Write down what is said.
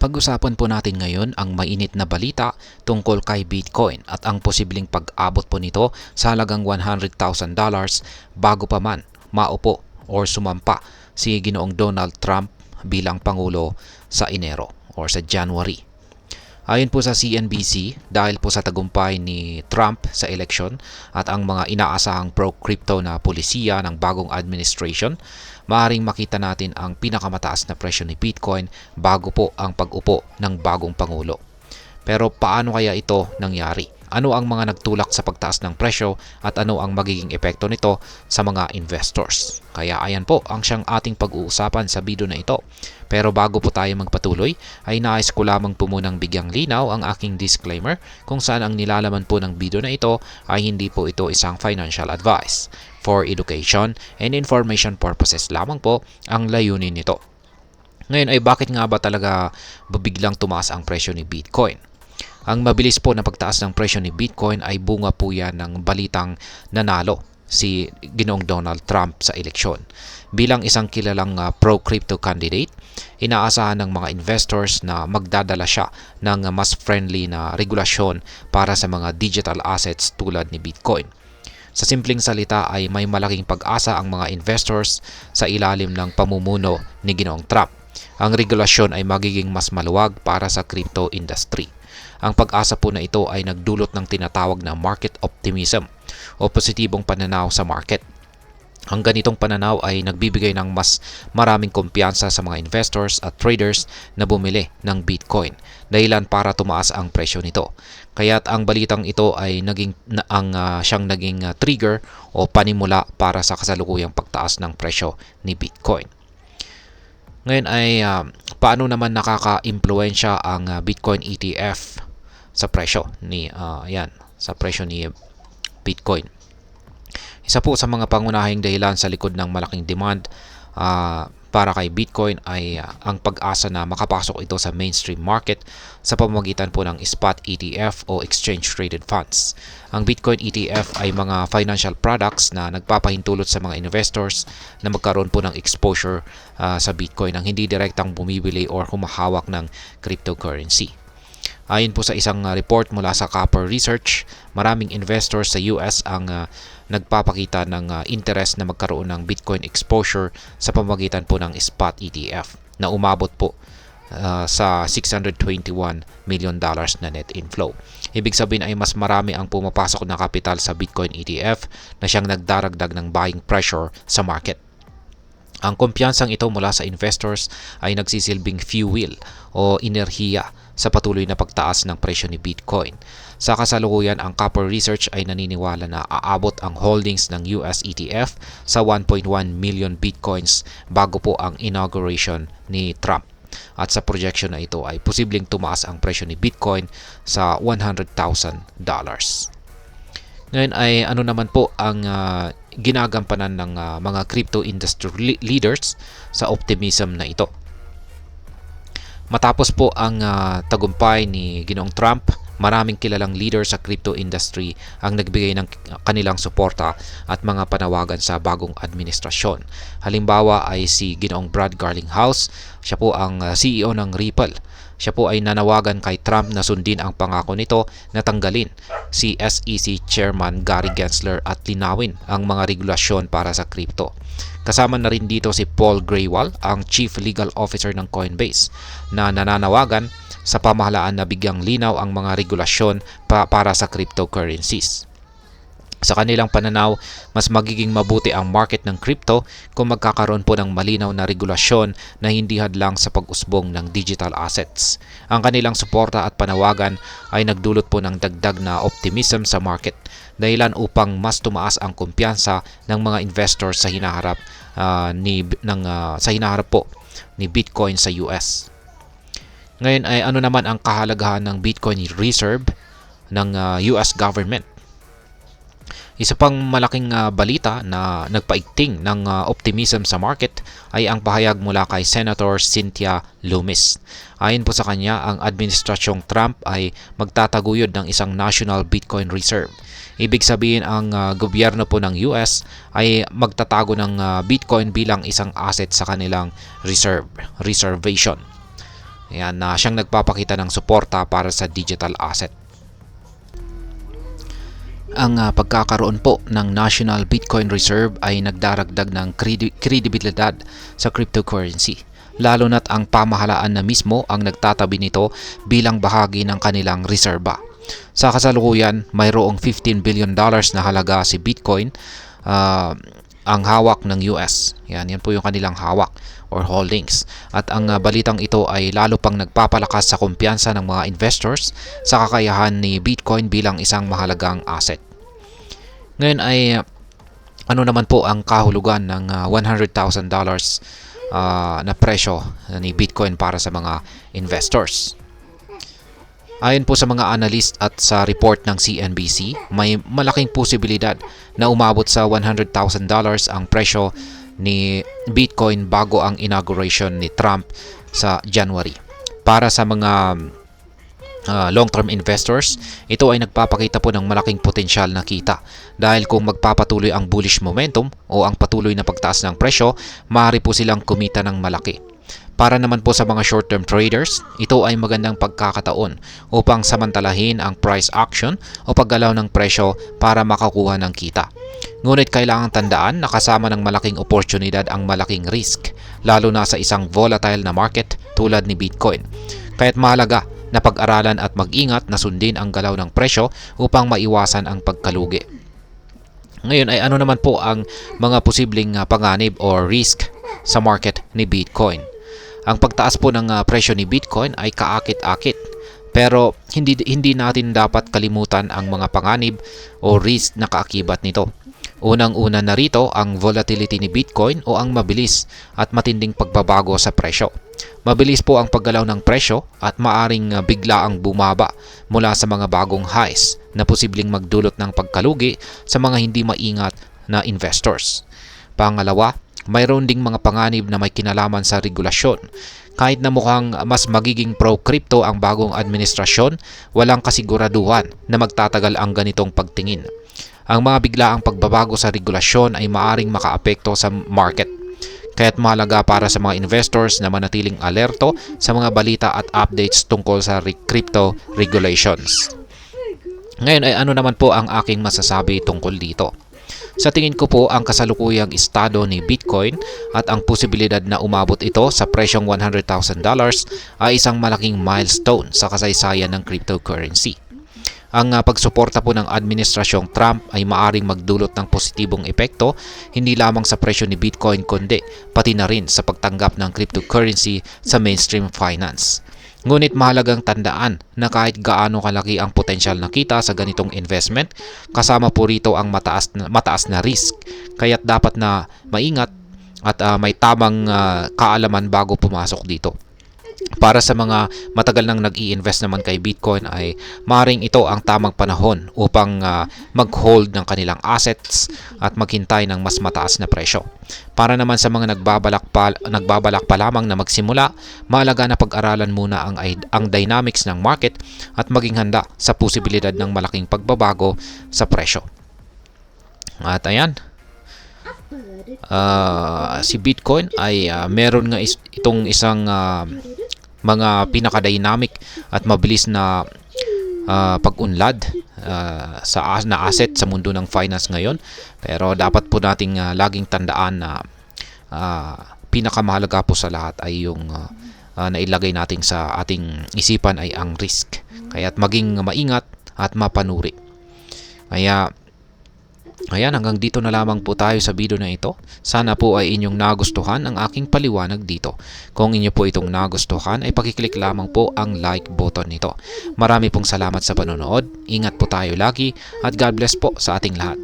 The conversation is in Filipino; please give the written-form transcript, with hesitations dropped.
Pag-usapan po natin ngayon ang mainit na balita tungkol kay Bitcoin at ang posibleng pag-abot po nito sa halagang $100,000 bago pa man maupo or sumampa si Ginoong Donald Trump bilang Pangulo sa Enero or sa January. Ayon po sa CNBC, dahil po sa tagumpay ni Trump sa eleksyon at ang mga inaasahang pro-crypto na polisiya ng bagong administration, maaaring makita natin ang pinakamataas na presyo ni Bitcoin bago po ang pag-upo ng bagong Pangulo. Pero paano kaya ito nangyari? Ano ang mga nagtulak sa pagtaas ng presyo at ano ang magiging epekto nito sa mga investors? Kaya ayan po ang siyang ating pag-uusapan sa video na ito. Pero bago po tayo magpatuloy, ay nais ko lamang po munang bigyang linaw ang aking disclaimer kung saan ang nilalaman po ng video na ito ay hindi po ito isang financial advice. For education and information purposes lamang po ang layunin nito. Ngayon ay bakit nga ba talaga biglang tumaas ang presyo ni Bitcoin? Ang mabilis po na pagtaas ng presyo ni Bitcoin ay bunga po yan ng balitang nanalo si Ginoong Donald Trump sa eleksyon. Bilang isang kilalang pro-crypto candidate, inaasahan ng mga investors na magdadala siya ng mas friendly na regulasyon para sa mga digital assets tulad ni Bitcoin. Sa simpleng salita ay may malaking pag-asa ang mga investors sa ilalim ng pamumuno ni Ginoong Trump. Ang regulasyon ay magiging mas maluwag para sa crypto industry. Ang pag-asa po na ito ay nagdulot ng tinatawag na market optimism o positibong pananaw sa market. Ang ganitong pananaw ay nagbibigay ng mas maraming kumpiyansa sa mga investors at traders na bumili ng Bitcoin, dahilan para tumaas ang presyo nito. Kaya't ang balitang ito ay siyang naging trigger o panimula para sa kasalukuyang pagtaas ng presyo ni Bitcoin. Ngayon ay paano naman nakaka-impluwensya ang Bitcoin ETF sa presyo ni Bitcoin. Isa po sa mga pangunahing dahilan sa likod ng malaking demand para kay Bitcoin ay ang pag-asa na makapasok ito sa mainstream market sa pamamagitan po ng spot ETF o exchange traded funds. Ang Bitcoin ETF ay mga financial products na nagpapahintulot sa mga investors na magkaroon po ng exposure sa Bitcoin ang hindi direktang bumibili or humahawak ng cryptocurrency. Ayon po sa isang report mula sa Copper Research, maraming investors sa US ang nagpapakita ng interest na magkaroon ng Bitcoin exposure sa pamamagitan po ng spot ETF na umabot po sa $621 million na net inflow. Ibig sabihin ay mas marami ang pumapasok na kapital sa Bitcoin ETF na siyang nagdaragdag ng buying pressure sa market. Ang kumpiyansang ito mula sa investors ay nagsisilbing fuel o enerhiya sa patuloy na pagtaas ng presyo ni Bitcoin. Sa kasalukuyan, ang Copper Research ay naniniwala na aabot ang holdings ng US ETF sa 1.1 million Bitcoins bago po ang inauguration ni Trump. At sa projection na ito ay posibleng tumaas ang presyo ni Bitcoin sa $100,000. Ngayon ay ano naman po ang ginagampanan ng mga crypto industry leaders sa optimism na ito. Matapos po ang tagumpay ni Ginoong Trump, maraming kilalang leader sa crypto industry ang nagbigay ng kanilang suporta at mga panawagan sa bagong administrasyon. Halimbawa ay si Ginoong Brad Garlinghouse, siya po ang CEO ng Ripple. Siya po ay nanawagan kay Trump na sundin ang pangako nito na tanggalin si SEC Chairman Gary Gensler at linawin ang mga regulasyon para sa crypto. Kasama na rin dito si Paul Grewal, ang Chief Legal Officer ng Coinbase, na nananawagan sa pamahalaan na bigyang linaw ang mga regulasyon para sa cryptocurrencies. Sa kanilang pananaw, mas magiging mabuti ang market ng crypto kung magkakaroon po ng malinaw na regulasyon na hindi hadlang sa pag-usbong ng digital assets. Ang kanilang suporta at panawagan ay nagdulot po ng dagdag na optimism sa market, dahilan upang mas tumaas ang kumpiyansa ng mga investors sa hinaharap po ni Bitcoin sa US. Ngayon ay ano naman ang kahalagahan ng Bitcoin Reserve ng US government? Isa pang malaking balita na nagpaigting ng optimism sa market ay ang pahayag mula kay Senator Cynthia Lummis. Ayon po sa kanya, ang administrasyong Trump ay magtataguyod ng isang National Bitcoin Reserve. Ibig sabihin ang gobyerno po ng US ay magtatago ng Bitcoin bilang isang asset sa kanilang reservation. Ayan, na siyang nagpapakita ng suporta para sa digital asset. Ang pagkakaroon po ng National Bitcoin Reserve ay nagdaragdag ng kredibilidad sa cryptocurrency, lalo na't ang pamahalaan na mismo ang nagtatabi nito bilang bahagi ng kanilang reserba. Sa kasalukuyan, mayroong $15 billion na halaga si Bitcoin ang hawak ng US. Yan po yung kanilang hawak or holdings. At ang balitang ito ay lalo pang nagpapalakas sa kumpiyansa ng mga investors sa kakayahan ni Bitcoin bilang isang mahalagang asset. Ngayon ay ano naman po ang kahulugan ng $100,000 na presyo ni Bitcoin para sa mga investors? Ayon po sa mga analyst at sa report ng CNBC, may malaking posibilidad na umabot sa $100,000 ang presyo ni Bitcoin bago ang inauguration ni Trump sa January. Para sa mga long-term investors, ito ay nagpapakita po ng malaking potensyal na kita dahil kung magpapatuloy ang bullish momentum o ang patuloy na pagtaas ng presyo, maaari po silang kumita ng malaki. Para naman po sa mga short-term traders, ito ay magandang pagkakataon upang samantalahin ang price action o paggalaw ng presyo para makakuha ng kita. Ngunit kailangang tandaan na kasama ng malaking oportunidad ang malaking risk, lalo na sa isang volatile na market tulad ni Bitcoin. Kaya't mahalaga na pag-aralan at mag-ingat na sundin ang galaw ng presyo upang maiwasan ang pagkalugi. Ngayon ay ano naman po ang mga posibleng panganib o risk sa market ni Bitcoin? Ang pagtaas po ng presyo ni Bitcoin ay kaakit-akit, pero hindi natin dapat kalimutan ang mga panganib o risk na kaakibat nito. Unang-una na rito ang volatility ni Bitcoin o ang mabilis at matinding pagbabago sa presyo. Mabilis po ang paggalaw ng presyo at maaring biglaang bumaba mula sa mga bagong highs na posibleng magdulot ng pagkalugi sa mga hindi maingat na investors. Pangalawa, mayroon ding mga panganib na may kinalaman sa regulasyon. Kahit na mukhang mas magiging pro-crypto ang bagong administrasyon, walang kasiguraduhan na magtatagal ang ganitong pagtingin. Ang mga biglaang pagbabago sa regulasyon ay maaring makaapekto sa market. Kaya't mahalaga para sa mga investors na manatiling alerto sa mga balita at updates tungkol sa crypto regulations. Ngayon ay ano naman po ang aking masasabi tungkol dito? Sa tingin ko po, ang kasalukuyang estado ni Bitcoin at ang posibilidad na umabot ito sa presyong $100,000 ay isang malaking milestone sa kasaysayan ng cryptocurrency. Ang pagsuporta po ng administrasyong Trump ay maaring magdulot ng positibong epekto hindi lamang sa presyo ni Bitcoin kundi pati na rin sa pagtanggap ng cryptocurrency sa mainstream finance. Ngunit mahalagang tandaan na kahit gaano kalaki ang potensyal na kita sa ganitong investment, kasama po rito ang mataas na risk. Kaya't dapat na maingat at may tamang kaalaman bago pumasok dito. Para sa mga matagal nang nag-i-invest naman kay Bitcoin ay maaaring ito ang tamang panahon upang mag-hold ng kanilang assets at maghintay ng mas mataas na presyo. Para naman sa mga nagbabalak pa lamang na magsimula, mahalaga na pag-aralan muna ang dynamics ng market at maging handa sa posibilidad ng malaking pagbabago sa presyo. At ayan, si Bitcoin ay meron nga itong isang mga pinaka-dynamic at mabilis na pag-unlad na asset sa mundo ng finance ngayon. Pero dapat po nating laging tandaan na pinakamahalaga po sa lahat ay yung nailagay natin sa ating isipan ay ang risk. Kaya't maging maingat at mapanuri. Kaya ayan, hanggang dito na lamang po tayo sa video na ito. Sana po ay inyong nagustuhan ang aking paliwanag dito. Kung inyo po itong nagustuhan ay pakiclick lamang po ang like button nito. Marami pong salamat sa panonood. Ingat po tayo lagi at God bless po sa ating lahat.